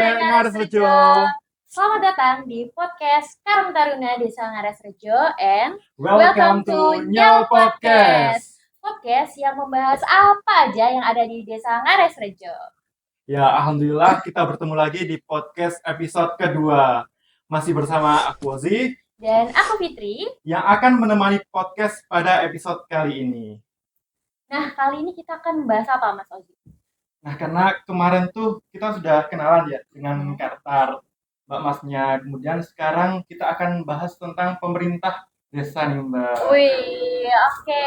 Ngaresrejo. Selamat datang di podcast Karang Taruna Desa Ngaresrejo and Welcome to Nyal Podcast. Podcast yang membahas apa aja yang ada di Desa Ngaresrejo. Ya, alhamdulillah kita bertemu lagi di podcast episode kedua. Masih bersama aku Ozi Dan aku Fitri yang akan menemani podcast pada episode kali ini. Nah, kali ini kita akan membahas apa, Mas Ozi? Nah, karena kemarin tuh kita sudah kenalan ya dengan karakter Mbak Masnya. Kemudian sekarang kita akan bahas tentang pemerintah desa nih, Mbak. Wih, oke.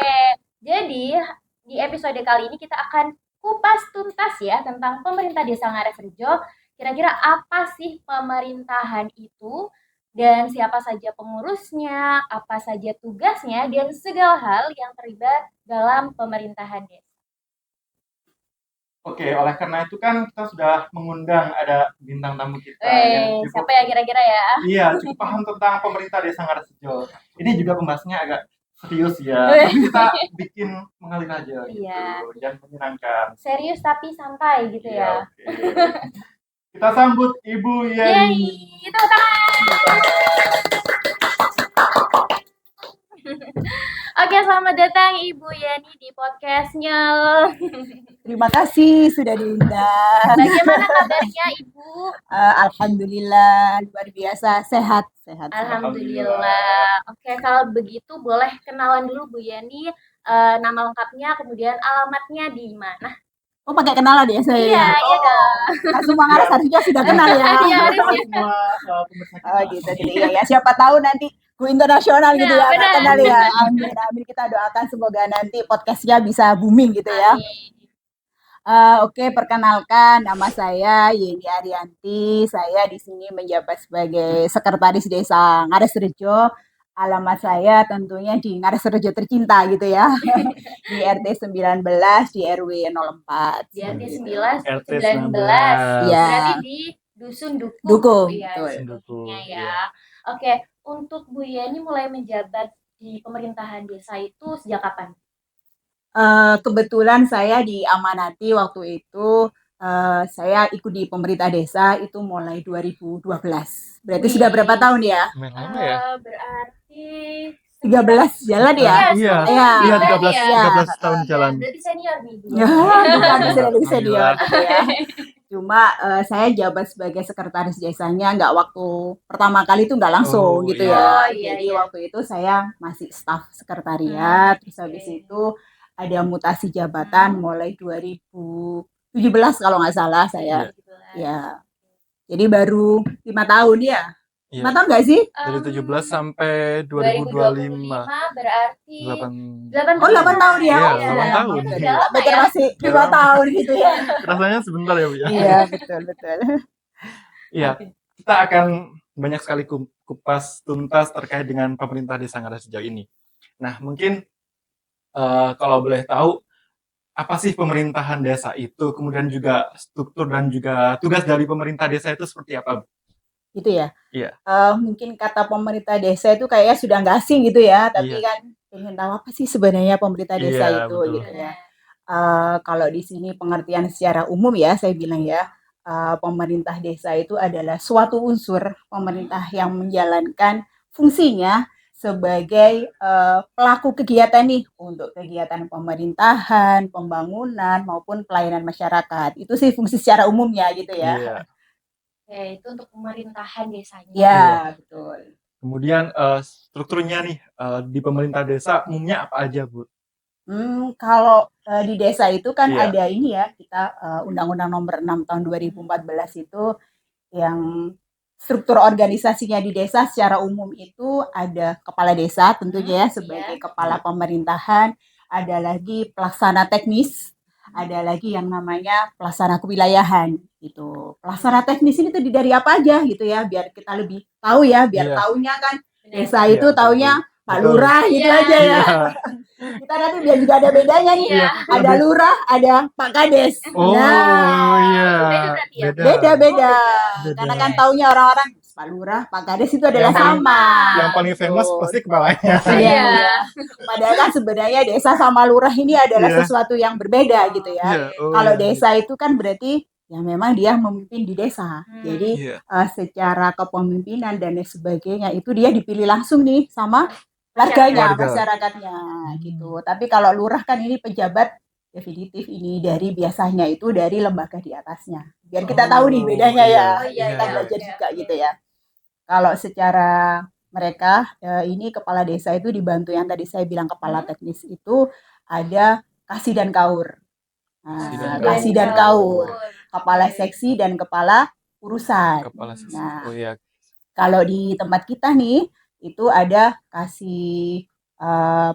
Jadi, di episode kali ini kita akan kupas tuntas ya tentang pemerintah Desa Ngaresrejo. Kira-kira apa sih pemerintahan itu? Dan siapa saja pengurusnya, apa saja tugasnya, dan segala hal yang terlibat dalam pemerintahan desa. Oke, oleh karena itu kan kita sudah mengundang ada bintang tamu kita yang cukup, Siapa ya kira-kira ya? iya, cukup paham tentang pemerintah desa Ngaresrejo. Ini juga pembahasannya agak serius ya, tapi kita bikin mengalir aja gitu, Iya. dan menyenangkan. Serius tapi santai gitu ya. Iya, oke. Kita sambut Ibu Yeay, Yeni. tepuk tangan. Oke, selamat datang Ibu Yeni di podcastnya. Terima kasih sudah diundang. Bagaimana kabarnya Ibu? Alhamdulillah luar biasa sehat. Alhamdulillah. Oke, kalau begitu boleh kenalan dulu Bu Yeni, nama lengkapnya, kemudian alamatnya di mana? Oh pakai kenalan ya saya? Iya dong. Nah, semua ngaras harusnya sudah kenal ya. Iya, harusnya. Semua pemirsa kita. Oh gitu iya ya. Siapa tahu nanti go internasional gitu Nah, ya. benar. Kenal ya. Amin. Kita doakan semoga nanti podcastnya bisa booming gitu ya. Oke, perkenalkan nama saya Yeni Arianti. Saya di sini menjabat sebagai sekretaris Desa Ngaresrejo. Alamat saya tentunya di Ngaresrejo tercinta gitu ya. Di RT 19 di RW 04. Di RT Gitu. 19. Iya. Berarti di Dusun Duku. Dukung, Iya, betul. Dusun Dukungnya ya. Oke, untuk Bu Yeni mulai menjabat di pemerintahan desa itu sejak kapan? Kebetulan saya diamanati waktu itu saya ikut di pemerintah desa itu mulai 2012. Berarti Wih. sudah berapa tahun ya? Lumayan lama ya? Berarti 13 jalan ya? Iya, Iya. 13 tahun jalan. Berarti senior nih Bu. Ya, bukan lebih senior Alhamdulillah. gitu ya. Cuma saya jabat sebagai sekretaris desanya nggak waktu pertama kali itu nggak langsung Oh, gitu iya. ya. Oh, iya, Jadi iya. waktu itu saya masih staf sekretariat, terus habis Oke. itu ada mutasi jabatan mulai 2017 kalau nggak salah saya. Ya. Jadi baru 5 tahun ya. 5 tahun nggak sih? Dari 17 sampai 2025. Berarti 8. Oh 8 tahun ya? Iya, Oh, 8 tahun. Itu udah lama Betul ya. masih 5 tahun gitu ya. Rasanya sebentar ya, Bu ya. Iya betul. Iya, kita akan banyak sekali kupas tuntas terkait dengan pemerintah desa Ngaresrejo ini. Nah, mungkin kalau boleh tahu apa sih pemerintahan desa itu, kemudian juga struktur dan juga tugas dari pemerintah desa itu seperti apa, Bu? Gitu ya. Iya. Mungkin kata pemerintah desa itu kayaknya sudah nggak asing gitu ya, tapi Iya. kan pengen tahu apa sih sebenarnya pemerintah desa Iya, itu betul. gitu ya. Kalau di sini pengertian secara umum ya saya bilang ya, pemerintah desa itu adalah suatu unsur pemerintah yang menjalankan fungsinya sebagai pelaku kegiatan nih untuk kegiatan pemerintahan, pembangunan maupun pelayanan masyarakat. Itu sih fungsi secara umumnya gitu ya. Iya. Oke, itu untuk pemerintahan desanya. Ya, betul. Kemudian strukturnya nih di pemerintah desa umumnya apa aja, Bu? Kalau di desa itu kan Iya. ada ini ya, kita Undang-Undang Nomor 6 Tahun 2014 itu yang struktur organisasinya di desa secara umum itu ada kepala desa tentunya ya sebagai kepala pemerintahan, ada lagi pelaksana teknis, ada lagi yang namanya pelaksana kewilayahan gitu. Pelaksana teknis ini tuh dari apa aja gitu ya, biar kita lebih tahu ya, biar Iya. taunya kan desa Iya, itu taunya Pak betul. Lurah gitu Iya. aja ya. Iya. Kita nanti biar juga ada bedanya nih. Iya. Ada lurah, ada Pak Kades. Oh, iya. Beda berarti ya? Beda. Beda. Karena kan taunya orang-orang Pak Lurah, Pak Kades itu adalah Yang paling- sama. Yang paling famous Betul. pasti kepalanya. Iya. Padahal kan sebenarnya desa sama lurah ini adalah Iya. sesuatu yang berbeda gitu ya. Iya. Oh, Kalau iya. desa itu kan berarti yang memang dia memimpin di desa. Jadi Iya. secara kepemimpinan dan lain sebagainya itu dia dipilih langsung nih sama warganya, Warga. masyarakatnya gitu. Tapi kalau lurah kan ini pejabat definitif ini dari biasanya itu dari lembaga di atasnya. Biar kita tahu nih bedanya ya. Oh, iya, Kita iya, belajar oke, juga oke. gitu ya. Kalau secara mereka ini kepala desa itu dibantu yang tadi saya bilang kepala teknis itu ada kasih dan kaur. Nah, kasih dan kaur, kepala seksi dan kepala urusan. Kepala seksi. Nah, Oh iya. kalau di tempat kita nih itu ada kasih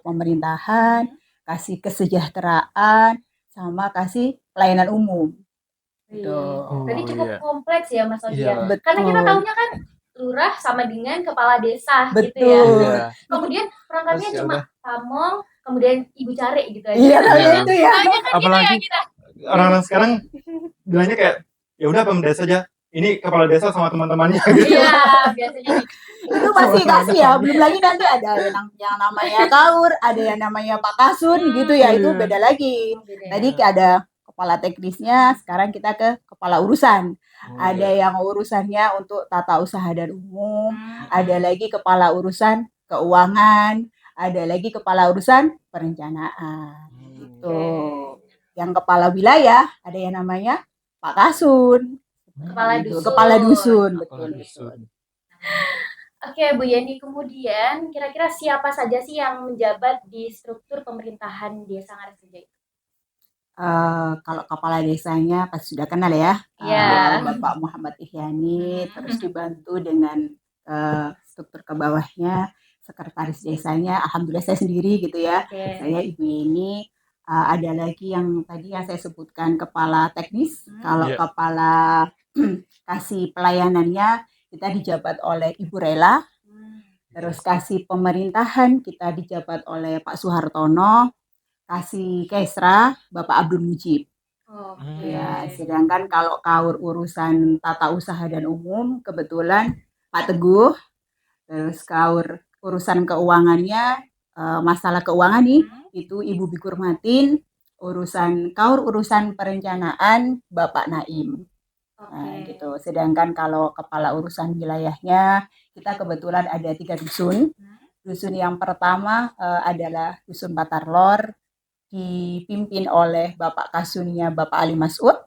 pemerintahan, kasih kesejahteraan, sama kasih pelayanan umum. Gitu. Berarti Oh, cukup iya. kompleks ya Mas Odi ya. Iya. Karena kita Betul. tahunya kan lurah sama dengan kepala desa gitu ya. Betul. Iya. Kemudian perangkatnya Terus ya cuma udah. pamong, kemudian ibu cari gitu aja. Iya, Iya. taunya itu ya. Taunya kan gitu ya Apalagi kita. orang-orang sekarang bilangnya kayak ya udah pemda saja. Ini kepala desa sama teman-temannya gitu. Iya, biasanya gitu. Itu masih kasih ya. Belum lagi nanti ada yang namanya kaur, ada yang namanya Pak Kasun gitu ya. Itu Iya. beda lagi. Beda ya. Tadi ada kepala teknisnya, sekarang kita ke kepala urusan. Oh, Ada iya. yang urusannya untuk tata usaha dan umum, ada lagi kepala urusan keuangan, ada lagi kepala urusan perencanaan. Gitu. Yang kepala wilayah ada yang namanya Pak Kasun. Kepala Gitu. dusun. Kepala dusun, Kepala betul. dusun. Oke, Bu Yeni, kemudian kira-kira siapa saja sih yang menjabat di struktur pemerintahan Desa Ngaresrejo itu? Kalau kepala desanya pasti sudah kenal ya, Iya. Bapak Muhammad Ihyani, terus dibantu dengan struktur ke bawahnya, sekretaris desanya, alhamdulillah saya sendiri gitu ya, Oke. saya Ibu Yeni. Ada lagi yang tadi yang saya sebutkan kepala teknis, kalau Iya. kepala kasih pelayanannya kita dijabat oleh Ibu Rela, terus kasih pemerintahan kita dijabat oleh Pak Suhartono, kasih Kesra Bapak Abdul Mujib. Oke. Ya, sedangkan kalau kaur urusan tata usaha dan umum kebetulan Pak Teguh, terus kaur urusan keuangannya masalah keuangan nih itu Ibu Bikur Matin, kaur urusan perencanaan Bapak Naim. Nah, gitu. Sedangkan kalau kepala urusan wilayahnya kita kebetulan ada 3 dusun. Dusun yang pertama adalah Dusun Batarlor, dipimpin oleh Bapak Kasunnya Bapak Ali Masud.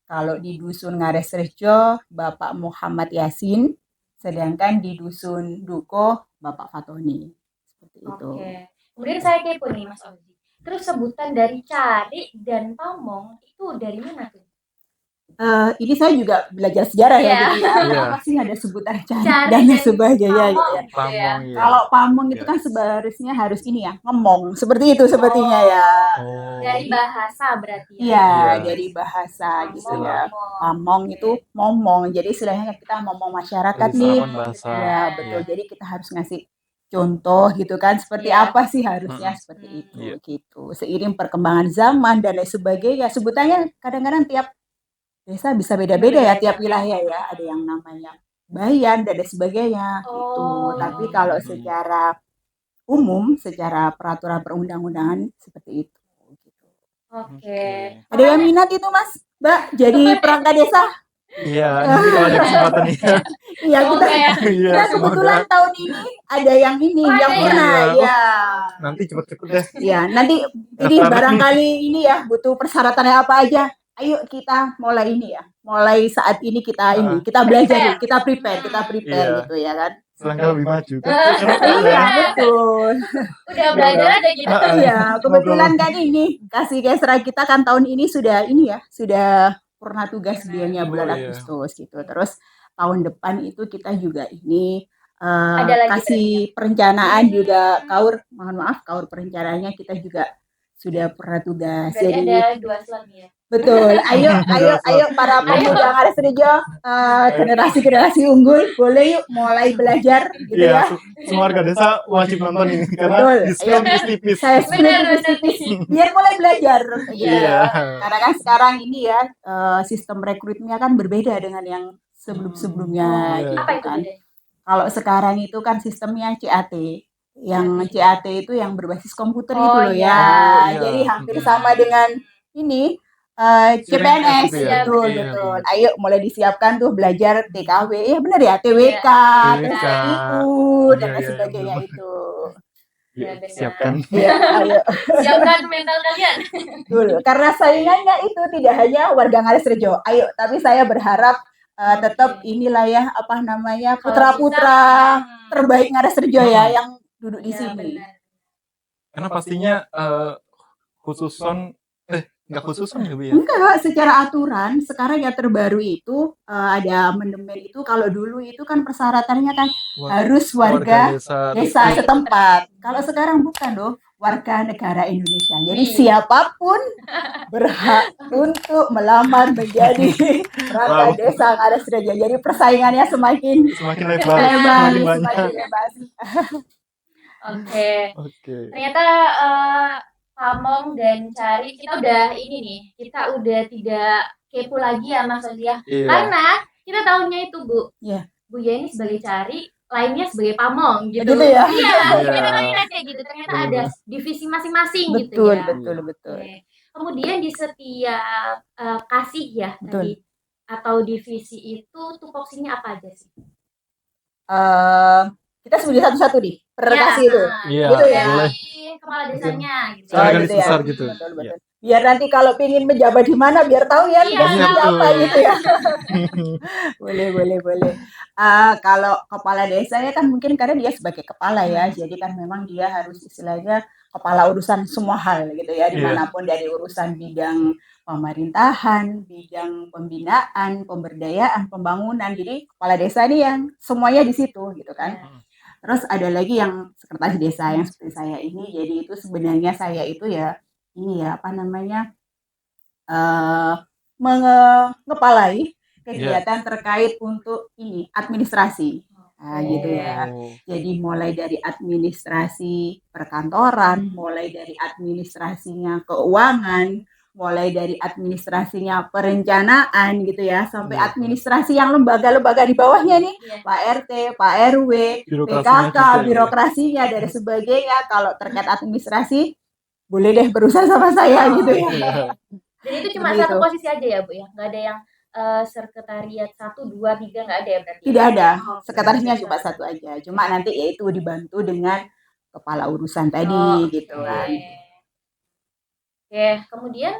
Kalau di Dusun Ngaresrejo Bapak Muhammad Yasin, sedangkan di Dusun Duko Bapak Fatoni. Seperti itu. Oke. Kemudian saya kepo nih Mas Ozi. Terus sebutan dari cari dan pamong itu dari mana tuh? Ini saya juga belajar sejarah ya, Iya. jadi Iya. apa sih ada sebutan cari Cari dan dan sebagainya gitu ya. Pamong gitu ya. Pamong ya. Kalau pamong itu Yes. kan sebenarnya harus ini ya, ngomong. Seperti itu sepertinya ya. Oh. Dari bahasa berarti ya. Iya, Iya. dari bahasa gitu Pamong, ya. ngomong. Pamong itu ngomong. Jadi istilahnya kita ngomong masyarakat Dari nih. serapan bahasa. Ya, betul. Iya. Jadi kita harus ngasih contoh gitu kan, seperti Iya. apa sih harusnya seperti itu Iya. gitu. Seiring perkembangan zaman dan lain sebagainya. Sebutannya kadang-kadang tiap desa bisa beda-beda ya, tiap wilayah ya. Ada yang namanya bayan dan lain sebagainya gitu. Oh. Tapi kalau secara umum, secara peraturan perundang-undangan seperti itu. Gitu. Oke. Ada yang minat itu Mas, Mbak, jadi perangkat desa? Iya, nanti kalau ada kesempatan nih. Iya, kita, Semoga ya. Iya, kita kebetulan semoga. tahun ini ada yang ini, Oh, yang ada ya? pernah Iya. ya. Nanti cepet-cepet deh. Ya, nanti ini Daftar. barangkali ini ya butuh persyaratannya apa aja. Ayo kita mulai ini ya. Mulai saat ini kita ini, kita belajar dulu, kita prepare Iya. gitu ya kan. Selangkah lebih maju kan. Iya, betul. Udah belajar aja gitu. Iya, kebetulan kan ini kasih Kesra kita kan tahun ini sudah ini ya, sudah purna tugas beliaunya bulan Oh, iya. Agustus gitu. Terus tahun depan itu kita juga ini Ada lagi kasih perencanaan juga mohon maaf kaur perencanaannya kita juga sudah purna tugas. Berarti Jadi ada 2 slot nih ya. betul. Ayo para pemuda Ngaresrejo, generasi unggul, boleh yuk mulai belajar gitu Iya, ya. semua warga desa wajib nonton ini karena Betul. diskon tipis. Saya Benar, tipis biar mulai belajar gitu Iya. ya. Karena kan sekarang ini ya sistem rekrutmennya kan berbeda dengan yang sebelum-sebelumnya Iya. gitu Apa itu kan. bedanya? Kalau sekarang itu kan sistemnya CAT. Yang CAT itu yang berbasis komputer Oh, itu loh iya. ya. Oh, iya. Jadi hampir sama dengan ini CPNS, gitu ya? betul, Iya, betul. benar. Ayo mulai disiapkan tuh belajar TKW, ya bener ya, TWK, terus TWK. TIU, dan Iya, lain iya, iya, sebagainya benar. itu. Yuk, Ya benar. siapkan. Iya, ayo. Siapkan mental kalian. Betul. Karena saingannya itu tidak hanya warga Ngares Rejo. Ayo, tapi saya berharap tetap Oke. inilah ya, apa namanya, Kalau putra-putra bisa, terbaik Ngares Rejo ya yang duduk di ya sini. benar. Karena pastinya khususon nggak khususon ya Bu ya? Enggak, secara aturan sekarang yang terbaru itu ada amandemen itu, kalau dulu itu kan persyaratannya kan harus warga desa setempat. Kalau sekarang bukan loh, warga negara Indonesia. Jadi siapapun berhak untuk melamar menjadi perangkat Wow. desa Ngares Rejo. Jadi persaingannya semakin Semakin lebar, lebar, semakin banyak. semakin lebar. Oke. Oke. Ternyata Pamong dan Cari kita udah ini nih, kita udah tidak kepo lagi ya Mas Odia. Iya. Karena kita tahunya itu Bu. Iya. Bu Yeni sebagai Cari, lainnya sebagai Pamong gitu. Gitu ya? Iya, Iya. kita tahunya kayak gitu. Ternyata ada divisi masing-masing gitu Betul, ya. betul, betul. Oke. Kemudian di setiap kasih ya Betul. tadi atau divisi itu tupoksinya apa aja sih? Kita sebut satu-satu nih, per kasih itu. Iya, Gitu ya? boleh. Kepala desanya gitu. Secara Oh, garis gitu ya. besar gitu. Betul, Iya. betul. Biar nanti kalau pengen menjabat di mana, biar tahu ya Iya, tugasnya betul. apa gitu ya. Boleh, boleh, boleh. Kalau kepala desa ya kan mungkin karena dia sebagai kepala ya, jadi kan memang dia harus istilahnya kepala urusan semua hal gitu ya, dimanapun, dari urusan bidang pemerintahan, bidang pembinaan, pemberdayaan, pembangunan. Jadi kepala desa ini yang semuanya di situ gitu kan. Terus ada lagi yang sekretaris desa yang seperti saya ini. Jadi itu sebenarnya saya itu ya ini ya apa namanya mengepalai kegiatan terkait untuk ini administrasi. Nah, gitu ya. Jadi mulai dari administrasi perkantoran, mulai dari administrasinya keuangan, mulai dari administrasinya perencanaan gitu ya, sampai administrasi yang lembaga-lembaga di bawahnya nih, Pak RT, Pak RW, PKK, birokrasinya dan sebagainya. Kalau terkait administrasi, boleh deh berusaha sama saya gitu ya. Jadi itu cuma satu posisi aja ya Bu ya, nggak ada yang sekretariat 1, 2, 3 nggak ada ya berarti? Tidak ada, sekretarisnya cuma satu aja. Cuma nanti yaitu dibantu dengan kepala urusan tadi gitu kan. Oke, kemudian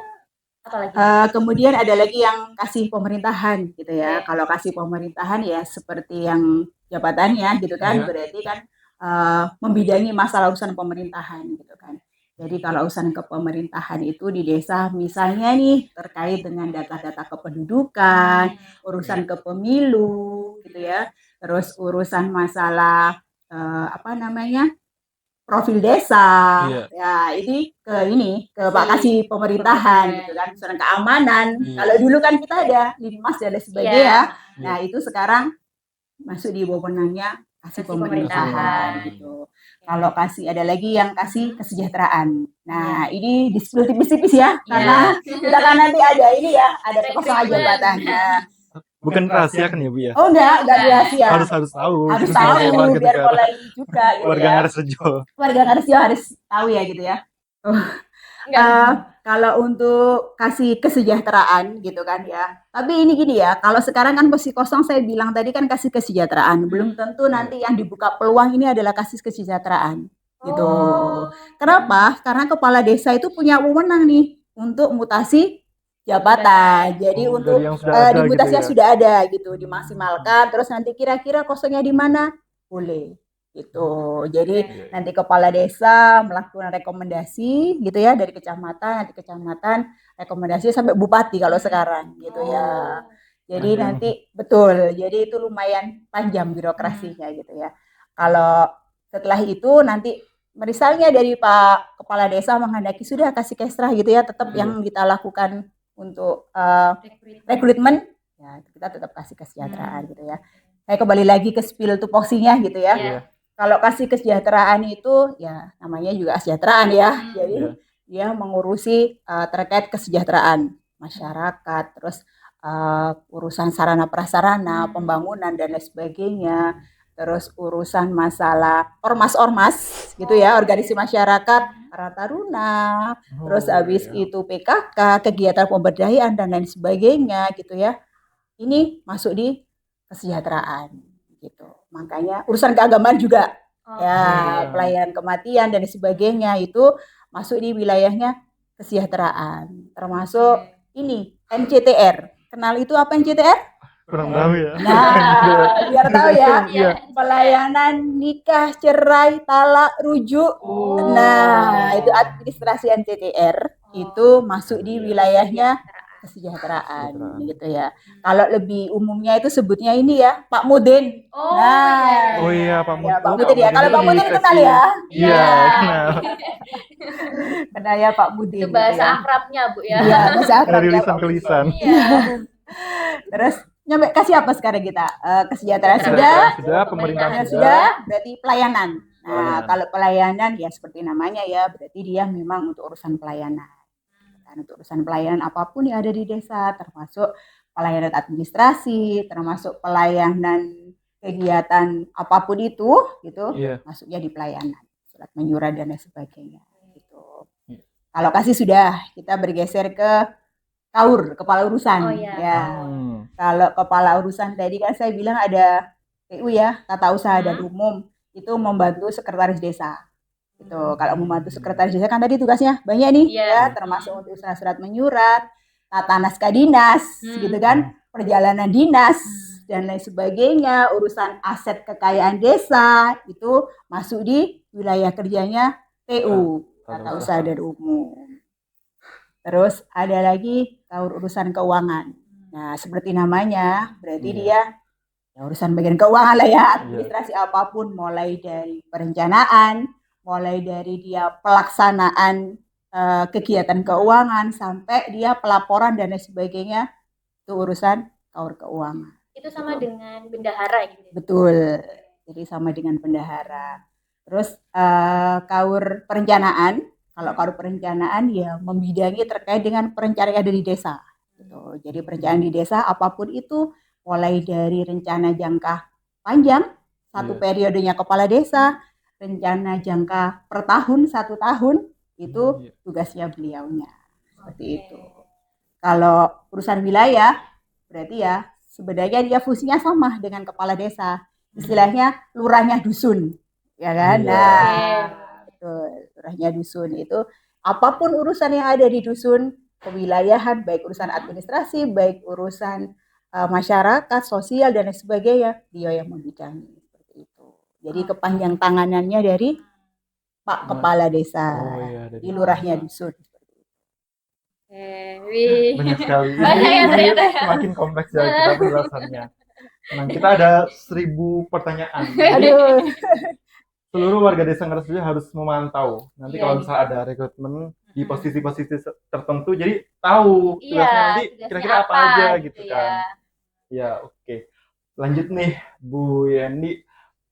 apa lagi? Kemudian ada lagi yang kasih pemerintahan gitu ya. Kalau kasih pemerintahan ya seperti yang jabatannya gitu kan, berarti kan membidangi masalah urusan pemerintahan gitu kan. Jadi kalau urusan kepemerintahan itu di desa misalnya nih terkait dengan data-data kependudukan, urusan kepemilu gitu ya, terus urusan masalah apa namanya profil desa, ya ini ke Pak Kasih pemerintahan gitu kan, urusan keamanan. Kalau dulu kan kita ada Linmas dan sebagainya, nah itu sekarang masuk di wewenangnya kasih pemerintahan gitu. Kalau kasih ada lagi yang kasih kesejahteraan. Nah ini di-spill tipis-tipis ya, karena kita kan nanti ada ini ya, ada kekosongan jabatan. Bukan rahasia kan ya Bu ya? Oh enggak rahasia. Harus tahu. Harus tahu biar mulai juga gitu warga ya. Ngares Rejo. Warga Ngares Rejo harus tahu ya gitu ya. Kalau untuk kasih kesejahteraan gitu kan ya. Tapi ini gini ya, kalau sekarang kan posisi kosong saya bilang tadi kan kasih kesejahteraan. Belum tentu nanti yang dibuka peluang ini adalah kasih kesejahteraan gitu. Kenapa? Karena kepala desa itu punya wewenang nih untuk mutasi jabatan. Jadi untuk di mutasinya sudah ada gitu, dimaksimalkan. Terus nanti kira-kira kosongnya di mana? Boleh. Gitu. Jadi nanti kepala desa melakukan rekomendasi gitu ya dari kecamatan, nanti kecamatan rekomendasi sampai bupati kalau sekarang gitu ya. Jadi nanti betul. Jadi itu lumayan panjang birokrasinya gitu ya. Kalau setelah itu nanti misalnya dari Pak Kepala Desa menghendaki sudah kasih kesrah gitu ya, tetap yang kita lakukan untuk rekrutmen ya kita tetap kasih kesejahteraan gitu ya. Saya kembali lagi ke spill tupoksinya gitu ya. Kalau kasih kesejahteraan itu ya namanya juga kesejahteraan ya. Jadi dia mengurusi terkait kesejahteraan masyarakat, terus urusan sarana prasarana, pembangunan dan lain sebagainya. terus urusan masalah ormas-ormas gitu ya, organisasi masyarakat, Karang Taruna, terus habis itu PKK, kegiatan pemberdayaan dan lain sebagainya gitu ya. Ini masuk di kesejahteraan gitu. Makanya urusan keagamaan juga ya, pelayanan kematian dan sebagainya itu masuk di wilayahnya kesejahteraan. Termasuk ini NCTR. Kenal itu apa NCTR? Kurang tahu ya. Nah, biar tahu ya. Iya. Pelayanan nikah, cerai, talak, rujuk. Nah, itu administrasi NCTR itu masuk di wilayahnya kesejahteraan gitu ya. Kalau lebih umumnya itu sebutnya ini ya, Pak Mudin. Oh iya, Pak Mudin. Ya, Pak Mudin ya. Kalau Pak Mudin kenal ya? Iya, kenal. Kenal ya Pak Mudin. Itu bahasa gitu ya. akrabnya, Bu ya. Iya, bahasa Dari akrabnya Pak lisan ke Mudin. lisan. Iya. Terus nyampe kasih apa sekarang kita? Kesejahteraan sudah, Sudah, pemerintahan pemerintahan sudah. sudah, berarti pelayanan. Nah, Pelayanan. kalau pelayanan ya seperti namanya ya, berarti dia memang untuk urusan pelayanan. Dan untuk urusan pelayanan apapun yang ada di desa, termasuk pelayanan administrasi, termasuk pelayanan kegiatan apapun itu, gitu, Iya. masuknya di pelayanan, surat menyurat dan lain sebagainya. Gitu. Iya. Kalau kasih sudah, kita bergeser ke KAUR, kepala urusan. Oh, iya. Ya. Kalau kepala urusan tadi kan saya bilang ada TU ya, tata usaha dan umum, itu membantu sekretaris desa. Gitu. Kalau membantu sekretaris desa kan tadi tugasnya banyak nih, Iya. ya, termasuk untuk surat menyurat, tata naskah dinas, gitu kan, perjalanan dinas dan lain sebagainya, urusan aset kekayaan desa itu masuk di wilayah kerjanya TU, tata usaha dan umum. Terus ada lagi KAUR urusan keuangan. Nah, seperti namanya, berarti dia ya urusan bagian keuangan lah ya, administrasi apapun, mulai dari perencanaan, mulai dari dia pelaksanaan kegiatan keuangan, sampai dia pelaporan dan lain sebagainya, itu urusan KAUR keuangan. Itu sama dengan bendahara gitu. Betul, jadi sama dengan bendahara. Terus KAUR perencanaan, kalau KAUR perencanaan ya membidangi terkait dengan perencanaan ada di desa. Gitu. Jadi perencanaan di desa apapun itu, mulai dari rencana jangka panjang, satu periodenya kepala desa, rencana jangka per tahun, 1 tahun, itu tugasnya beliaunya. Seperti itu. Kalau urusan wilayah, berarti ya sebenarnya dia fungsinya sama dengan kepala desa. Istilahnya lurahnya dusun. Ya kan? Nah, betul. Lurahnya dusun itu apapun urusan yang ada di dusun, kewilayahan, baik urusan administrasi, baik urusan masyarakat, sosial dan lain sebagainya, dia yang membidangi seperti itu. Jadi kepanjang tanganannya dari Pak Kepala Desa, di lurahnya dusun. Banyak sekali. Banyak ya ternyata ya. Semakin kompleks ya kita penjelasannya. Nah, kita ada 1000 pertanyaan. Aduh. Seluruh warga desa Ngarasrejo harus memantau. Nanti kalau misalnya ada rekrutmen di posisi-posisi tertentu, jadi tahu tugasnya nanti kira-kira apa aja gitu kan. Ya, oke. Lanjut nih, Bu Yendi.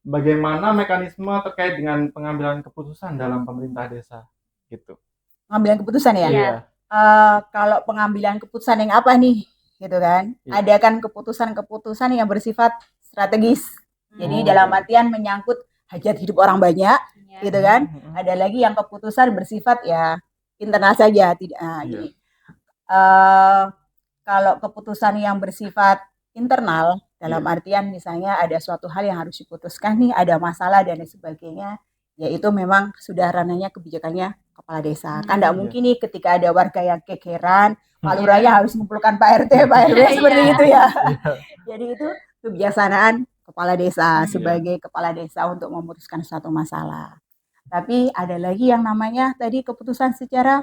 Bagaimana mekanisme terkait dengan pengambilan keputusan dalam pemerintah desa? Gitu. Pengambilan keputusan ya? Iya. Kalau pengambilan keputusan yang apa nih? Gitu kan? Ada kan keputusan-keputusan yang bersifat strategis. Jadi dalam artian menyangkut hajat hidup orang banyak, gitu kan? Ada lagi yang keputusan bersifat ya internal saja, tidak. Jadi, kalau keputusan yang bersifat internal, dalam artian misalnya ada suatu hal yang harus diputuskan nih, ada masalah dan lain sebagainya, ya itu memang sudah ranahnya kebijakannya kepala desa. Kan tidak mungkin nih ketika ada warga yang kekeran, Pak Lurahnya harus mengumpulkan Pak RT, Pak RW seperti itu ya. Jadi itu kebijaksanaan kepala desa sebagai kepala desa untuk memutuskan suatu masalah. Tapi ada lagi yang namanya tadi keputusan secara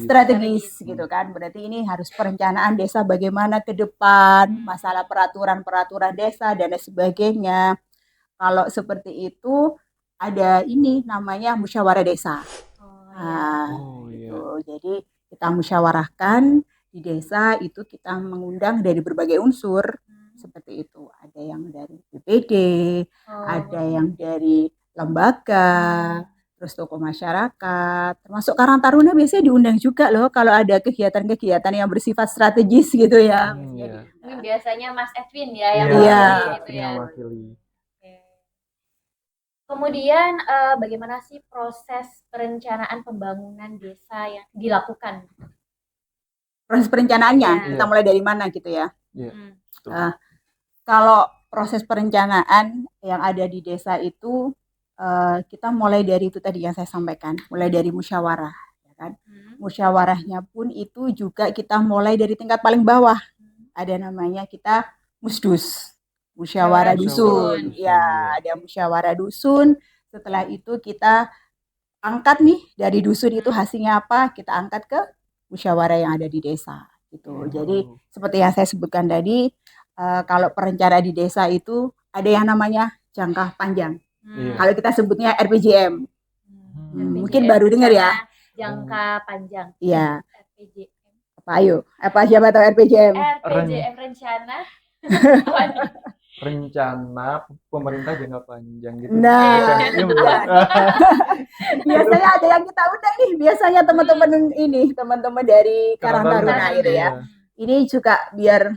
strategis gitu kan. Berarti ini harus perencanaan desa bagaimana ke depan, masalah peraturan-peraturan desa dan lain sebagainya. Kalau seperti itu ada ini namanya musyawarah desa. Gitu. Jadi kita musyawarahkan di desa itu, kita mengundang dari berbagai unsur seperti itu. Ada yang dari BPD, ada yang dari lembaga, terus tokoh masyarakat, termasuk Karang Taruna biasanya diundang juga loh kalau ada kegiatan-kegiatan yang bersifat strategis gitu ya. Ini biasanya Mas Edwin ya yang Iya. gitu ya. Kemudian bagaimana sih proses perencanaan pembangunan desa yang dilakukan? Proses perencanaannya, Iya. kita mulai dari mana gitu ya. Iya. Hmm. Betul. Kalau proses perencanaan yang ada di desa itu kita mulai dari itu tadi yang saya sampaikan, mulai dari musyawarah, ya kan? Musyawarahnya pun itu juga kita mulai dari tingkat paling bawah. Ada namanya kita musdus, musyawarah dusun. Dusun, Ya, iya. ada musyawarah dusun. Setelah itu kita angkat nih dari dusun itu hasilnya apa, kita angkat ke musyawarah yang ada di desa gitu. Jadi seperti yang saya sebutkan tadi, kalau perencanaan di desa itu ada yang namanya jangka panjang. Iya. Kalau kita sebutnya RPJM. Mungkin RPJM, baru dengar ya. Jangka panjang. Iya. RPJM. Apa ayo? Apa siapa tahu RPJM? RPJM rencana. Rencana pemerintah jangka panjang gitu. Nah, Iya, betul. biasanya ada yang kita undang nih. Biasanya teman-teman ini, teman-teman dari Karang Taruna itu ya. Ini juga biar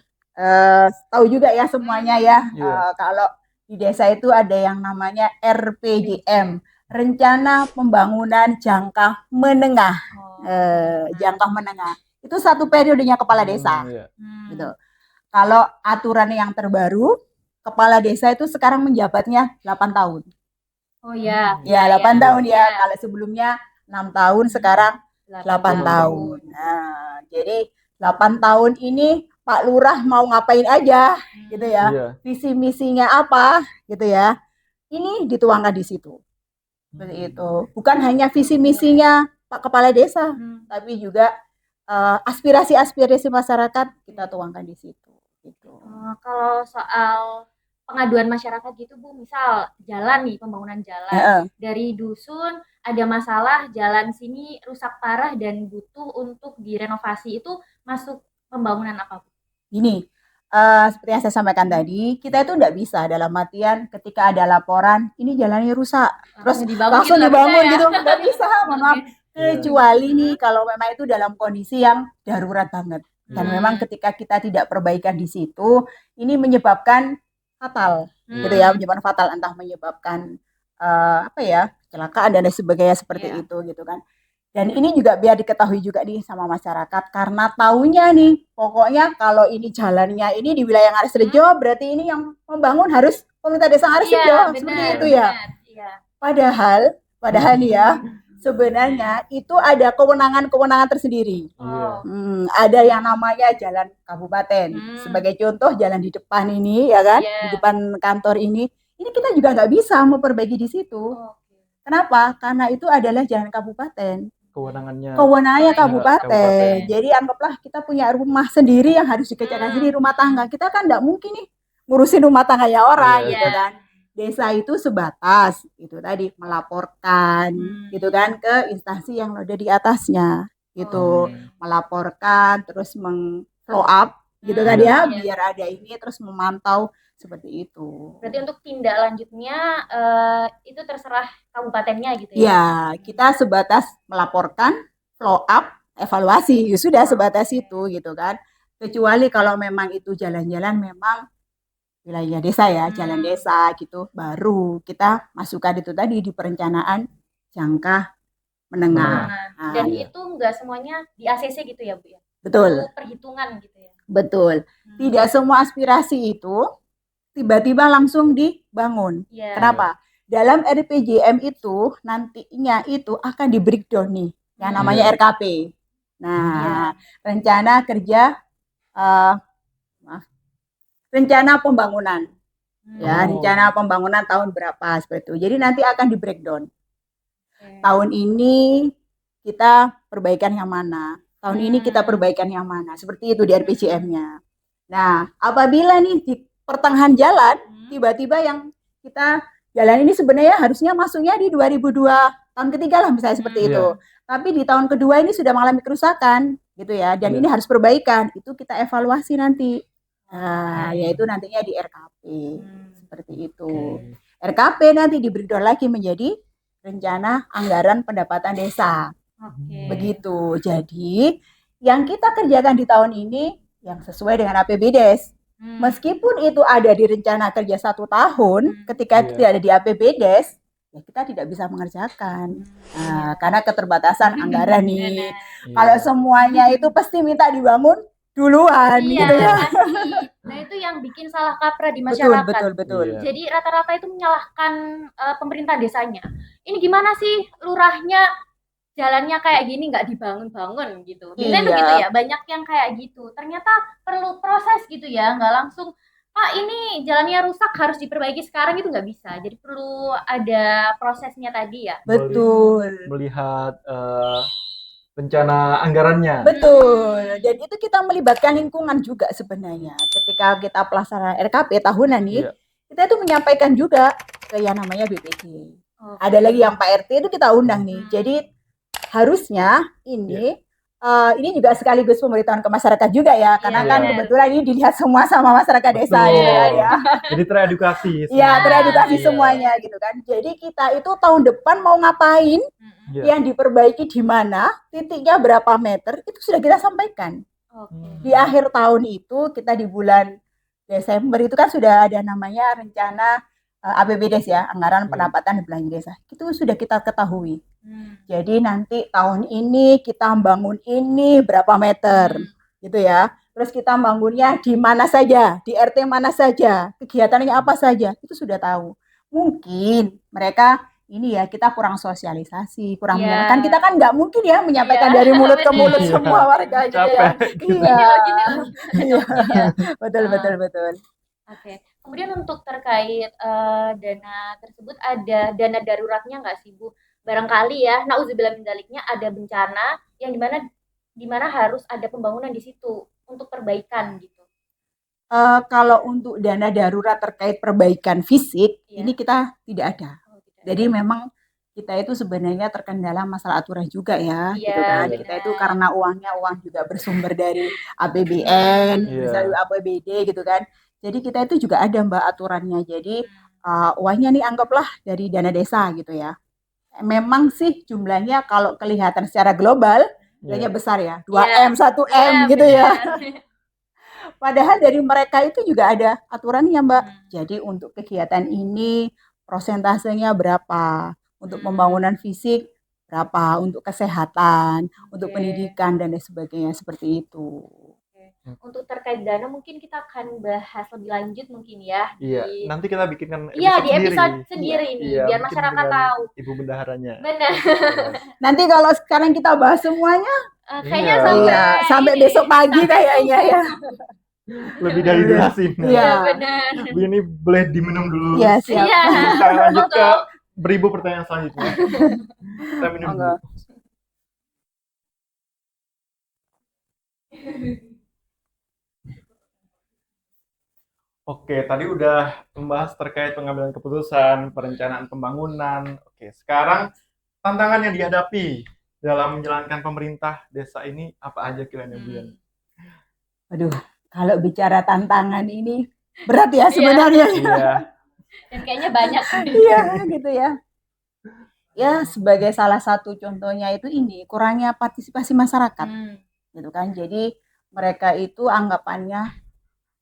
tahu juga ya semuanya ya. Iya. Kalau di desa itu ada yang namanya RPJM, Rencana Pembangunan Jangka Menengah. Jangka menengah. Itu satu periodenya kepala desa. Iya. Gitu. Kalau aturan yang terbaru, kepala desa itu sekarang menjabatnya 8 tahun. Oh ya. Ya, 8 tahun ya. Kalau sebelumnya 6 tahun, sekarang 8 tahun. Nah, jadi 8 tahun ini Pak Lurah mau ngapain aja gitu ya. Iya. Visi misinya apa gitu ya. Ini dituangkan di situ. Seperti itu. Bukan hanya visi misinya Pak Kepala Desa, tapi juga aspirasi-aspirasi masyarakat kita tuangkan di situ. Gitu. Kalau soal pengaduan masyarakat gitu Bu, misal jalan nih, pembangunan jalan dari dusun ada masalah jalan sini rusak parah dan butuh untuk direnovasi, itu masuk pembangunan apa Bu? Gini, seperti yang saya sampaikan tadi, kita itu tidak bisa dalam artian ketika ada laporan ini jalannya rusak terus langsung dibangun gitu, nggak bisa, mohon maaf. Kecuali nih kalau memang itu dalam kondisi yang darurat banget. Dan memang ketika kita tidak perbaikan di situ, ini menyebabkan fatal, gitu ya, menyebabkan fatal, entah menyebabkan kecelakaan dan lain sebagainya seperti itu, gitu kan. Dan ini juga biar diketahui juga nih sama masyarakat, karena taunya nih, pokoknya kalau ini jalannya ini di wilayah Ngaresrejo, berarti ini yang membangun harus pemerintah desa Ngaresrejo, seperti itu ya. Padahal nih ya, sebenarnya itu ada kewenangan-kewenangan tersendiri. Ada yang namanya jalan kabupaten. Sebagai contoh jalan di depan ini ya kan, di depan kantor ini kita juga nggak bisa memperbaiki di situ. Kenapa? Karena itu adalah jalan kabupaten. Kewenangannya kabupaten. Jadi anggaplah kita punya rumah sendiri yang harus dikerjakan sendiri, rumah tangga. Kita kan nggak mungkin nih ngurusin rumah tangganya orang gitu kan. Desa itu sebatas itu tadi melaporkan gitu kan ke instansi yang ada di atasnya gitu, melaporkan terus meng-follow up gitu kan ya, biar ada ini terus memantau seperti itu. Berarti untuk tindak lanjutnya itu terserah kabupatennya gitu ya? Ya, kita sebatas melaporkan, follow up, evaluasi, ya sudah sebatas itu gitu kan. Kecuali kalau memang itu jalan-jalan memang wilayah desa ya, jalan desa gitu, baru kita masukkan itu tadi di perencanaan jangka menengah. Dan itu enggak semuanya di ACC gitu ya Bu ya? Betul. Itu perhitungan gitu ya? Betul. Tidak semua aspirasi itu tiba-tiba langsung dibangun. Kenapa? Dalam RPJM itu nantinya itu akan di breakdown nih, yang namanya RKP. Nah, rencana kerja rencana pembangunan. Ya, rencana pembangunan tahun berapa seperti itu. Jadi nanti akan di breakdown. Tahun ini kita perbaikan yang mana? Tahun ini kita perbaikan yang mana? Seperti itu di RPJM-nya. Nah, apabila nih di pertengahan jalan tiba-tiba yang kita jalan ini sebenarnya harusnya masuknya di 2002 tahun ketiga lah misalnya seperti itu. Tapi di tahun kedua ini sudah mengalami kerusakan gitu ya. Dan ini harus perbaikan. Itu kita evaluasi nanti. Nah, yaitu nantinya di RKP seperti itu. RKP nanti di breakdown lagi menjadi rencana anggaran pendapatan desa. Begitu. Jadi yang kita kerjakan di tahun ini yang sesuai dengan APBDes. Meskipun itu ada di rencana kerja 1 tahun, ketika itu tidak ada di APBDes, ya kita tidak bisa mengerjakan. Iya. Karena keterbatasan anggaran nih. Benar. Kalau semuanya itu pasti minta dibangun duluan Iya, gitu ya. pasti. Nah, itu yang bikin salah kaprah di Betul, masyarakat. betul, betul. Iya. Jadi rata-rata itu menyalahkan pemerintah desanya. Ini gimana sih lurahnya jalannya kayak gini nggak dibangun-bangun gitu. Biasanya tuh Iya. gitu ya, banyak yang kayak gitu. Ternyata perlu proses gitu ya, nggak langsung Pak ini jalannya rusak harus diperbaiki sekarang itu nggak bisa. Jadi perlu ada prosesnya tadi ya. Betul. Melihat rencana anggarannya. Betul. Dan itu kita melibatkan lingkungan juga sebenarnya. Ketika kita pelaksanaan RKP tahunan nih, Iya. kita itu menyampaikan juga ke yang namanya BPD. Oke. Ada lagi yang Pak RT itu kita undang nih. Jadi harusnya ini juga sekaligus pemberitahuan ke masyarakat juga ya, karena Iya, kan benar. kebetulan ini dilihat semua sama masyarakat desa Betul. gitu kan ya. Jadi teredukasi. Iya, teredukasi Iya. semuanya gitu kan. Jadi kita itu tahun depan mau ngapain, Iya. yang diperbaiki di mana, titiknya berapa meter, itu sudah kita sampaikan. Oke. Di akhir tahun itu kita di bulan Desember itu kan sudah ada namanya rencana APBDes ya, anggaran pendapatan dan belanja desa. Itu sudah kita ketahui. Jadi nanti tahun ini kita bangun ini berapa meter gitu ya. Terus kita bangunnya di mana saja, di RT mana saja, kegiatannya apa saja, itu sudah tahu. Mungkin mereka ini ya kita kurang sosialisasi, kurang Iya. kan kita kan nggak mungkin ya menyampaikan Iya, dari mulut ke betul. mulut Iya. semua warga gitu ya. Capek gitu. Iya. Gini loh. Iya. Iya. Betul, betul, betul. Oke. Kemudian untuk terkait dana tersebut ada dana daruratnya nggak sih Bu? Barangkali ya, nauzubillah min dzaliknya ada bencana yang dimana harus ada pembangunan di situ untuk perbaikan gitu. Kalau untuk dana darurat terkait perbaikan fisik, Iya. ini kita tidak ada. Oh, tidak. Jadi memang kita itu sebenarnya terkendala masalah aturan juga ya, Iya, gitu kan. benar. Kita itu karena uang juga bersumber dari APBN, Iya. misalnya APBD gitu kan. Jadi kita itu juga ada Mbak aturannya. Jadi uangnya nih anggaplah dari dana desa gitu ya. Memang sih jumlahnya kalau kelihatan secara global jumlahnya besar ya, 2M, 1M gitu ya. Padahal dari mereka itu juga ada aturannya Mbak. Jadi untuk kegiatan ini prosentasenya berapa, untuk pembangunan fisik berapa, untuk kesehatan, untuk pendidikan dan lain sebagainya seperti itu. Untuk terkait dana mungkin kita akan bahas lebih lanjut mungkin ya. Iya, nanti kita bikinkan Iya, di episode sendiri nih, Iya, biar mungkin masyarakat dengan tahu. Ibu bendaharanya. Benar. Nanti kalau sekarang kita bahas semuanya, Kayaknya Iya. sampai besok pagi kayaknya ya. Lebih dari durasi. Iya. Benar. Bu ini boleh diminum dulu. Iya, siap. Iya. Kita lanjut ke beribu pertanyaan selanjutnya. Kita minum dulu. Oke, tadi udah membahas terkait pengambilan keputusan, perencanaan pembangunan. Oke, sekarang tantangan yang dihadapi dalam menjalankan pemerintah desa ini apa aja kiranya Bu Yani? Aduh, kalau bicara tantangan ini berat ya sebenarnya. Iya. Dan kayaknya banyak. Iya, gitu ya. Ya, sebagai salah satu contohnya itu ini, kurangnya partisipasi masyarakat. Gitu kan. Jadi mereka itu anggapannya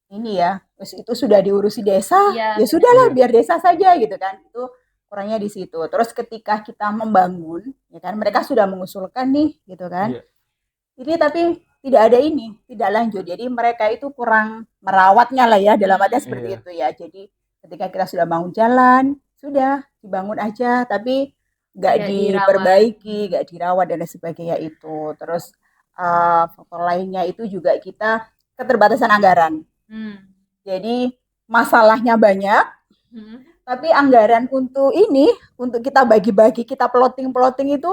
ini ya, itu sudah diurusi desa, ya sudahlah biar desa saja gitu kan. Itu kurangnya di situ. Terus ketika kita membangun, ya kan mereka sudah mengusulkan nih, gitu kan. Iya. Ini tapi tidak ada ini, tidak lanjut. Jadi mereka itu kurang merawatnya lah ya, dalam artinya seperti itu ya. Jadi ketika kita sudah bangun jalan, sudah dibangun aja, tapi nggak diperbaiki, nggak dirawat dan sebagainya itu. Terus faktor lainnya itu juga kita keterbatasan anggaran. Jadi masalahnya banyak, tapi anggaran untuk ini, untuk kita bagi-bagi, kita plotting itu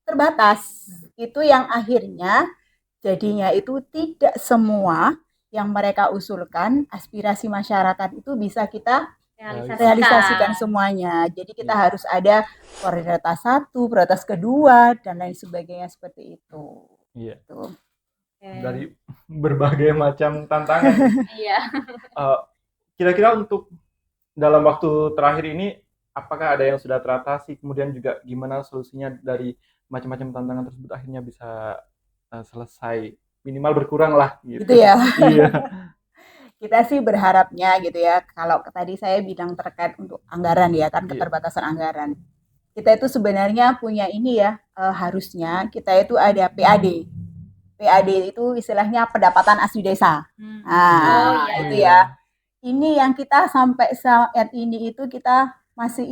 terbatas. Itu yang akhirnya jadinya itu tidak semua yang mereka usulkan, aspirasi masyarakat itu bisa kita realisasikan semuanya. Jadi kita harus ada prioritas 1, prioritas kedua, dan lain sebagainya seperti itu. Iya. Tuh. Dari berbagai macam tantangan. Iya. Kira-kira untuk dalam waktu terakhir ini, apakah ada yang sudah teratasi? Kemudian juga gimana solusinya dari macam-macam tantangan tersebut akhirnya bisa selesai, minimal berkurang lah gitu. Gitu ya. Iya. Kita sih berharapnya gitu ya, kalau tadi saya bilang terkait untuk anggaran ya kan, keterbatasan anggaran. kita itu sebenarnya punya ini ya, harusnya kita itu ada PAD. PAD itu istilahnya pendapatan asli desa. Oh, iya. Itu ya. Ini yang kita sampai saat ini itu kita masih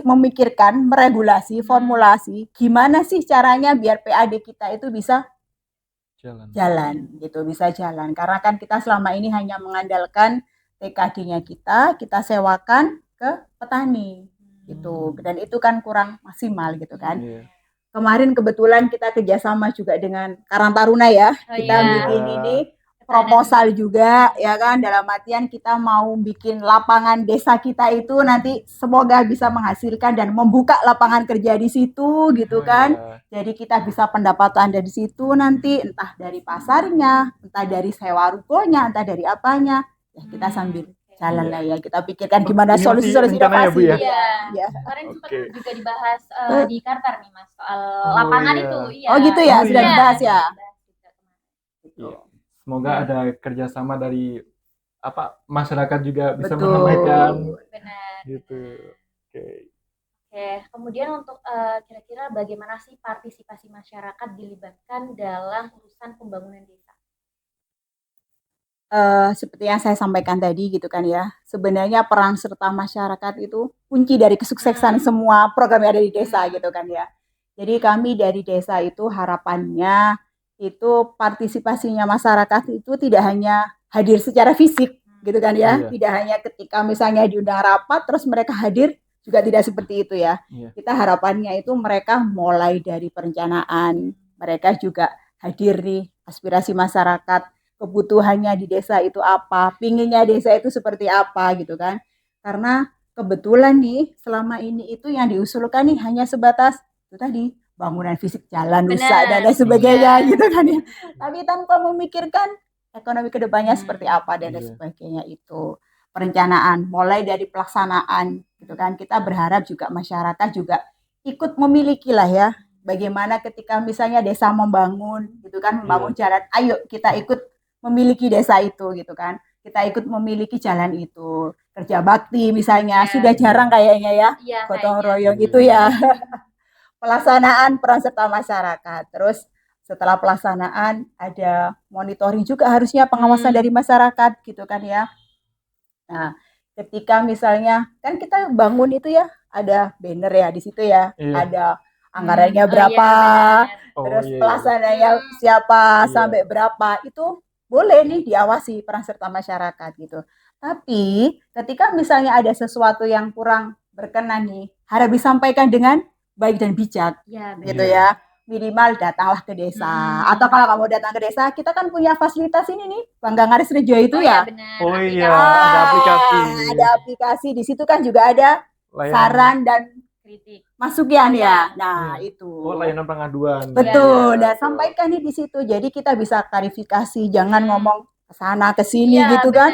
memikirkan, meregulasi, formulasi gimana sih caranya biar PAD kita itu bisa jalan gitu, bisa jalan. Karena kan kita selama ini hanya mengandalkan TKD-nya kita sewakan ke petani gitu. Dan itu kan kurang maksimal gitu kan. Kemarin kebetulan kita kerjasama juga dengan Karang Taruna ya. Kita bikin ini proposal juga ya kan, dalam artian kita mau bikin lapangan desa kita itu nanti semoga bisa menghasilkan dan membuka lapangan kerja di situ gitu kan. Jadi kita bisa pendapatan dari situ nanti, entah dari pasarnya, entah dari sewa rukonya, entah dari apanya. Ya kita sambil jalan lah ya, kita pikirkan gimana solusi-solusi inovasi. Iya. Kemarin sempat juga dibahas di Kartar nih Mas soal lapangan itu. Iya. Oh gitu ya, sudah dibahas ya. Semoga ada kerjasama dari masyarakat juga bisa menambahkan. Benar. Gitu. Oke, kemudian untuk kira-kira bagaimana sih partisipasi masyarakat dilibatkan dalam urusan pembangunan desa? Seperti yang saya sampaikan tadi gitu kan ya, sebenarnya peran serta masyarakat itu kunci dari kesuksesan semua program yang ada di desa gitu kan ya. Jadi kami dari desa itu harapannya itu partisipasinya masyarakat itu tidak hanya hadir secara fisik gitu kan ya, tidak hanya ketika misalnya diundang rapat terus mereka hadir, juga tidak seperti itu ya. Kita harapannya itu mereka mulai dari perencanaan, mereka juga hadir nih aspirasi masyarakat, kebutuhannya di desa itu apa, pinginnya desa itu seperti apa gitu kan. Karena kebetulan nih selama ini itu yang diusulkan nih hanya sebatas itu tadi, bangunan fisik jalan rusak dan lain sebagainya gitu kan ya. Tapi tanpa memikirkan ekonomi kedepannya seperti apa dan lain sebagainya itu. Perencanaan mulai dari pelaksanaan gitu kan. Kita berharap juga masyarakat juga ikut memiliki lah ya. Bagaimana ketika misalnya desa membangun gitu kan, membangun jalan, ayo kita ikut memiliki desa itu gitu kan. Kita ikut memiliki jalan itu. Kerja bakti misalnya sudah jarang kayaknya ya. Gotong royong itu ya. Pelaksanaan peran serta masyarakat. Terus setelah pelaksanaan ada monitoring juga harusnya, pengawasan dari masyarakat gitu kan ya. Nah, ketika misalnya kan kita bangun itu ya ada banner ya di situ ya, ada anggarannya berapa, terus pelaksananya siapa sampai berapa, itu boleh nih diawasi peran serta masyarakat gitu. Tapi ketika misalnya ada sesuatu yang kurang berkenan nih, harap disampaikan dengan baik dan bijak gitu ya. Minimal datanglah ke desa, atau kalau kamu datang ke desa, kita kan punya fasilitas ini nih, Bangga Ngaris Rejo itu ya. Ada aplikasi. Ada aplikasi di situ kan juga ada saran dan kritik masukan ya. Nah, itu. Layanan pengaduan. Betul. Dan sampaikan nih di situ. Jadi kita bisa klarifikasi, jangan ngomong ke sana ke sini gitu kan.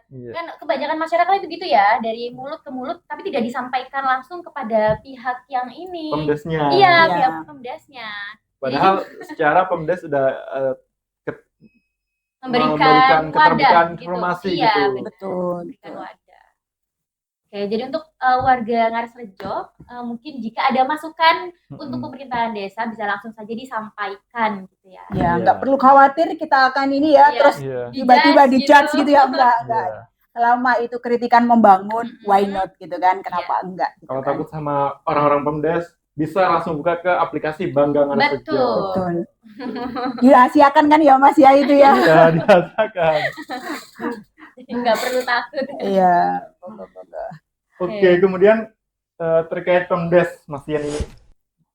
Kan kebanyakan masyarakat itu gitu ya, dari mulut ke mulut tapi tidak disampaikan langsung kepada pihak yang ini. Pemdesnya. Pihak pemdesnya. Padahal secara Pemdes sudah memberikan keterbukaan informasi gitu. Betul. Oke, jadi untuk warga Ngaris Rejo, mungkin jika ada masukan untuk pemerintahan desa bisa langsung saja disampaikan gitu ya. Ya, nggak perlu khawatir kita akan ini ya, terus tiba-tiba dijudge gitu ya, enggak. Selama itu kritikan membangun, why not gitu kan, kenapa enggak gitu. Kalau takut sama orang-orang Pemdes, bisa langsung buka ke aplikasi Bangga Ngaris Rejo. Betul. Dirahasiakan kan ya Mas ya itu ya. Iya, dirahasiakan. Nggak perlu takut. Iya. Oke, kemudian terkait Pemdes, Mas Ian ini,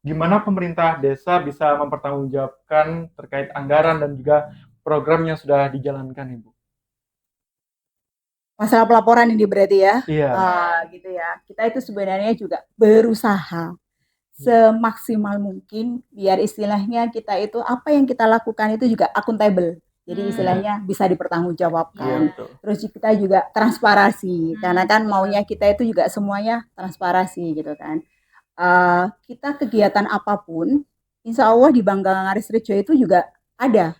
gimana pemerintah desa bisa mempertanggungjawabkan terkait anggaran dan juga program yang sudah dijalankan, Ibu? Masalah pelaporan ini berarti ya? Iya. Gitu ya. Kita itu sebenarnya juga berusaha semaksimal mungkin biar istilahnya kita itu apa yang kita lakukan itu juga akuntabel. Jadi istilahnya bisa dipertanggungjawabkan. Terus kita juga transparansi, karena kan maunya kita itu juga semuanya transparansi gitu kan. Kita kegiatan apapun, insya Allah di Bangga Ngaris Rejo itu juga ada.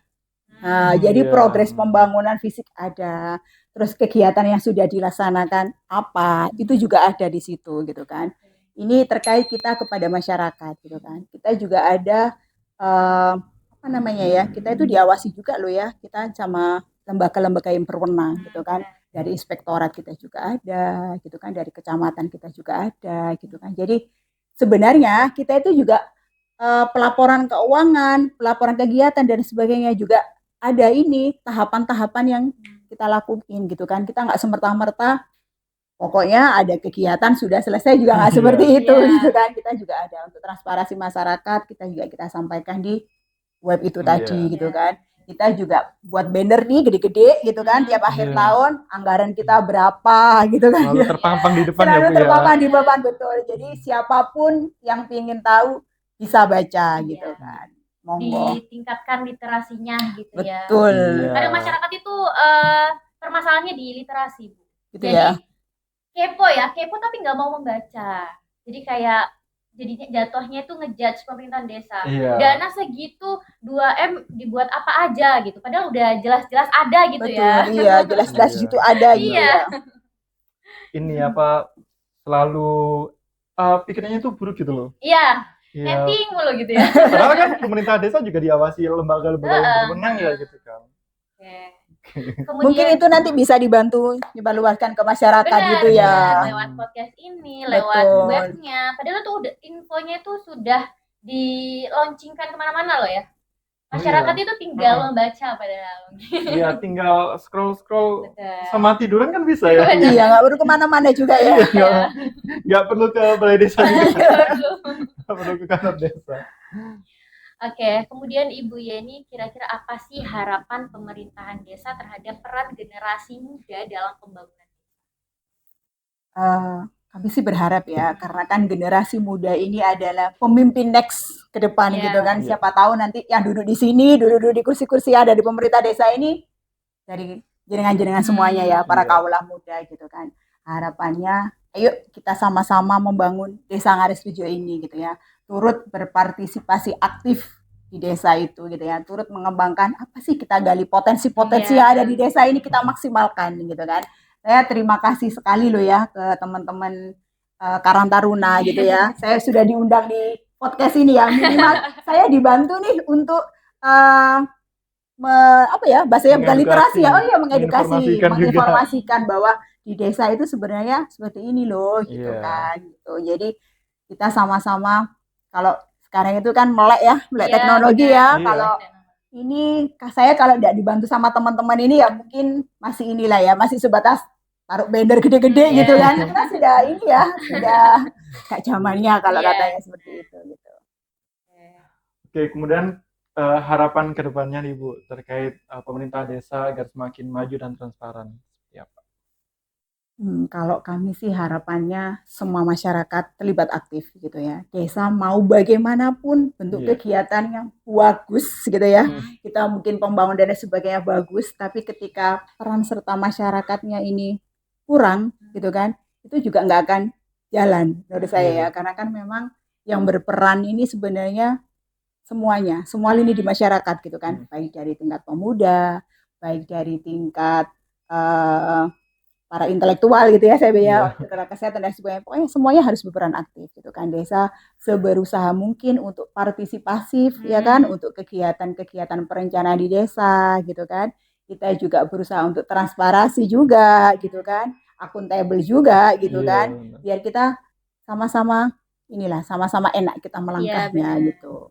Jadi progres pembangunan fisik ada, terus kegiatan yang sudah dilaksanakan apa, itu juga ada di situ gitu kan. ini terkait kita kepada masyarakat gitu kan. Kita juga ada apa namanya ya? Kita itu diawasi juga loh ya. Kita sama lembaga-lembaga yang berwenang gitu kan. Dari inspektorat kita juga ada gitu kan, dari kecamatan kita juga ada gitu kan. Jadi sebenarnya kita itu juga pelaporan keuangan, pelaporan kegiatan dan sebagainya juga ada ini tahapan-tahapan yang kita lakuin gitu kan. Kita nggak semerta-merta pokoknya ada kegiatan sudah selesai juga nggak seperti itu gitu kan. Kita juga ada untuk transparansi masyarakat, kita sampaikan di web itu tadi gitu kan. Kita juga buat banner nih gede-gede gitu kan, tiap akhir tahun anggaran kita berapa gitu kan. Selalu terpampang di depan Selalu ya Bu terpampang di depan, betul. Jadi siapapun yang ingin tahu bisa baca gitu kan. Monggo. Ditingkatkan literasinya gitu ya. Betul. Kadang masyarakat itu permasalahannya di literasi, Bu. Gitu Jadi ya. kepo tapi nggak mau membaca. Jadi kayak jadinya jatuhnya itu ngejudge pemerintahan desa. Dana segitu 2M dibuat apa aja gitu. Padahal udah jelas-jelas ada gitu. Betul, ya. Iya, jelas-jelas gitu ada gitu ya. Ini apa selalu pikirannya itu buruk gitu loh. Iya. Netting mulu gitu ya. Padahal kan pemerintah desa juga diawasi lembaga-lembaga yang berwenang ya gitu kan. Kemudian, mungkin itu nanti bisa dibantu dibaluaskan ke masyarakat gitu ya. Lewat podcast ini, lewat webnya. Padahal tuh udah infonya itu sudah di-launchingkan kemana-mana loh ya. Masyarakat itu tinggal membaca padahal. Iya, tinggal scroll-scroll sama tiduran kan bisa ya. Iya, nggak perlu kemana-mana juga ya. Nggak perlu ke balai desa juga. Nggak perlu ke kantor desa. Oke, kemudian Ibu Yeni, kira-kira apa sih harapan pemerintahan desa terhadap peran generasi muda dalam pembangunan? Kami sih berharap ya, karena kan generasi muda ini adalah pemimpin next ke depan gitu kan. Siapa tahu nanti yang duduk di sini, duduk di kursi-kursi ada di pemerintah desa ini dari jenengan-jenengan semuanya ya, para kaulah muda gitu kan. Harapannya, ayo kita sama-sama membangun Desa Ngaresrejo ini gitu ya. Turut berpartisipasi aktif di desa itu gitu ya, turut mengembangkan apa sih, kita gali potensi-potensi yang ada di desa ini, kita maksimalkan gitu kan. Saya terima kasih sekali loh ya ke teman-teman Karang Taruna gitu ya. Saya sudah diundang di podcast ini ya, minimal saya dibantu nih untuk bahasanya bukan literasi ya, mengedukasi, menginformasikan bahwa di desa itu sebenarnya seperti ini loh gitu kan. Gitu. Jadi kita sama-sama, kalau sekarang itu kan melek teknologi ya. Kalau ini saya kalau tidak dibantu sama teman-teman ini ya mungkin masih inilah ya, masih sebatas taruh banner gede-gede gitu kan. Karena sudah ini ya, sudah gak zamannya kalau katanya seperti itu gitu. Oke, kemudian harapan kedepannya nih Bu terkait pemerintah desa agar semakin maju dan transparan. Kalau kami sih harapannya semua masyarakat terlibat aktif gitu ya. Desa mau bagaimanapun bentuk kegiatan yang bagus gitu ya. Kita mungkin pembangunan dan sebagainya bagus, tapi ketika peran serta masyarakatnya ini kurang gitu kan, itu juga nggak akan jalan menurut saya ya. Karena kan memang yang berperan ini sebenarnya semuanya, semua lini di masyarakat gitu kan. Baik dari tingkat pemuda, baik dari tingkat para intelektual gitu ya, saya tenaga kesehatan dan sebagainya. Pokoknya semuanya harus berperan aktif gitu kan. Desa seberusaha mungkin untuk partisipasif ya kan, untuk kegiatan-kegiatan perencanaan di desa gitu kan. Kita juga berusaha untuk transparansi juga gitu kan, akuntabel juga gitu kan. Biar kita sama-sama sama-sama enak kita melangkahnya gitu.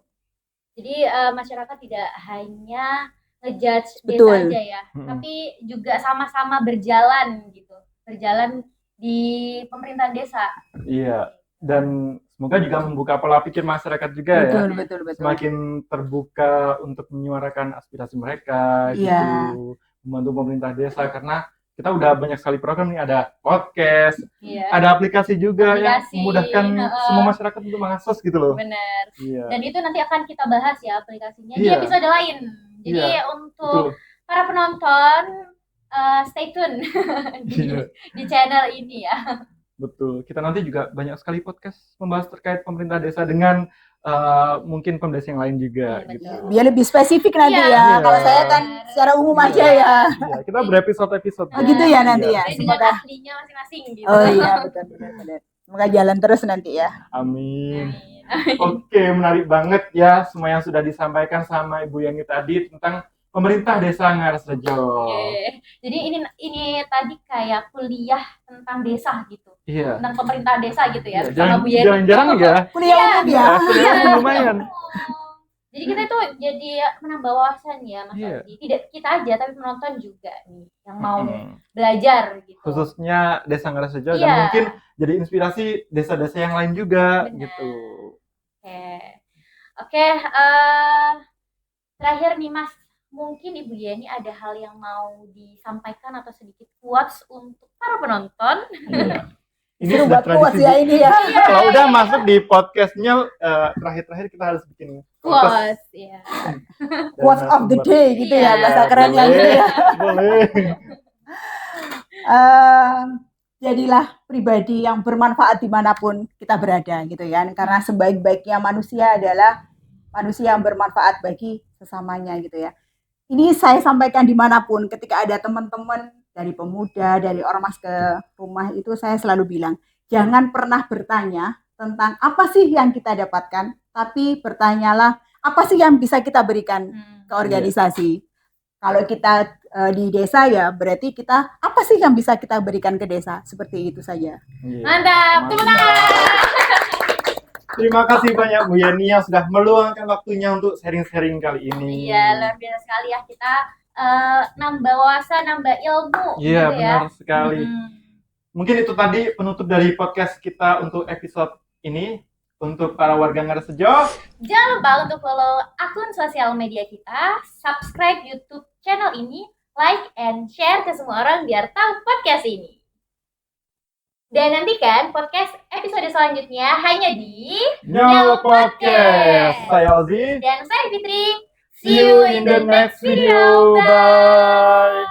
Jadi masyarakat tidak hanya ngejudge desa aja ya, tapi juga sama-sama berjalan gitu, berjalan di pemerintahan desa. Iya, dan semoga juga membuka pola pikir masyarakat juga betul. Semakin terbuka untuk menyuarakan aspirasi mereka, gitu, membantu pemerintah desa, karena kita udah banyak sekali program nih, ada podcast, ada aplikasi juga yang memudahkan semua masyarakat untuk mengakses gitu loh. Benar. Dan itu nanti akan kita bahas ya aplikasinya di episode lain. Jadi untuk para penonton stay tune di channel ini ya. Betul. Kita nanti juga banyak sekali podcast membahas terkait pemerintah desa dengan mungkin pemdesa yang lain juga. Gitu. Biar lebih spesifik nanti ya. Kalau saya kan secara umum aja ya. Kita berepisode-episode. Gitu ya nanti ya. Dengan aslinya masing-masing gitu. Oh iya, betul. Semoga jalan terus nanti ya. Amin. Amin. Oke, menarik banget ya semua yang sudah disampaikan sama Ibu Yani tadi tentang pemerintah Desa Ngaresrejo. Oke. Jadi ini tadi kayak kuliah tentang desa gitu. Iya. Tentang pemerintah desa gitu ya, Iya, sama Bu Yeni. jarang-jarang ya. Kuliah umum ya. Kuliah umum lumayan. Jadi kita tuh jadi menambah wawasan ya Mas Iya. Aldi. Tidak kita aja tapi penonton juga nih yang mau Mm-mm. belajar gitu. Khususnya Desa Ngaresrejo dan Iya. mungkin jadi inspirasi desa-desa yang lain juga Benar. gitu. Oke, terakhir nih Mas, mungkin Ibu Yeni ada hal yang mau disampaikan atau sedikit quotes untuk para penonton. Iya. Ini Seru sudah buat puas tradisi. ya ini ya. Kalau udah masuk di podcastnya terakhir-terakhir kita harus bikin Quotes, ya. Quotes of the day gitu ya, Iya. bahasa kerennya gitu ya. Boleh. Jadilah pribadi yang bermanfaat dimanapun kita berada gitu ya, karena sebaik-baiknya manusia adalah manusia yang bermanfaat bagi sesamanya gitu ya. Ini saya sampaikan dimanapun, ketika ada teman-teman dari pemuda, dari ormas ke rumah itu saya selalu bilang, jangan pernah bertanya tentang apa sih yang kita dapatkan, tapi bertanyalah apa sih yang bisa kita berikan ke organisasi. Kalau kita di desa ya berarti kita apa sih yang bisa kita berikan ke desa, seperti itu saja. Iya. Mantap, tepuk tangan. Terima kasih banyak Bu Yani yang sudah meluangkan waktunya untuk sharing-sharing kali ini. Iya, luar biasa sekali ya kita nambah wawasan, nambah ilmu. Iya, gitu ya. benar sekali. Mungkin itu tadi penutup dari podcast kita untuk episode ini. Untuk para warga Ngaresrejo, Jangan lupa untuk follow akun sosial media kita, subscribe YouTube channel ini, like and share ke semua orang biar tahu podcast ini. Dan nantikan podcast episode selanjutnya hanya di Nyawa Podcast. Saya Ozzy. dan saya Fitri. See you in the next video. Bye.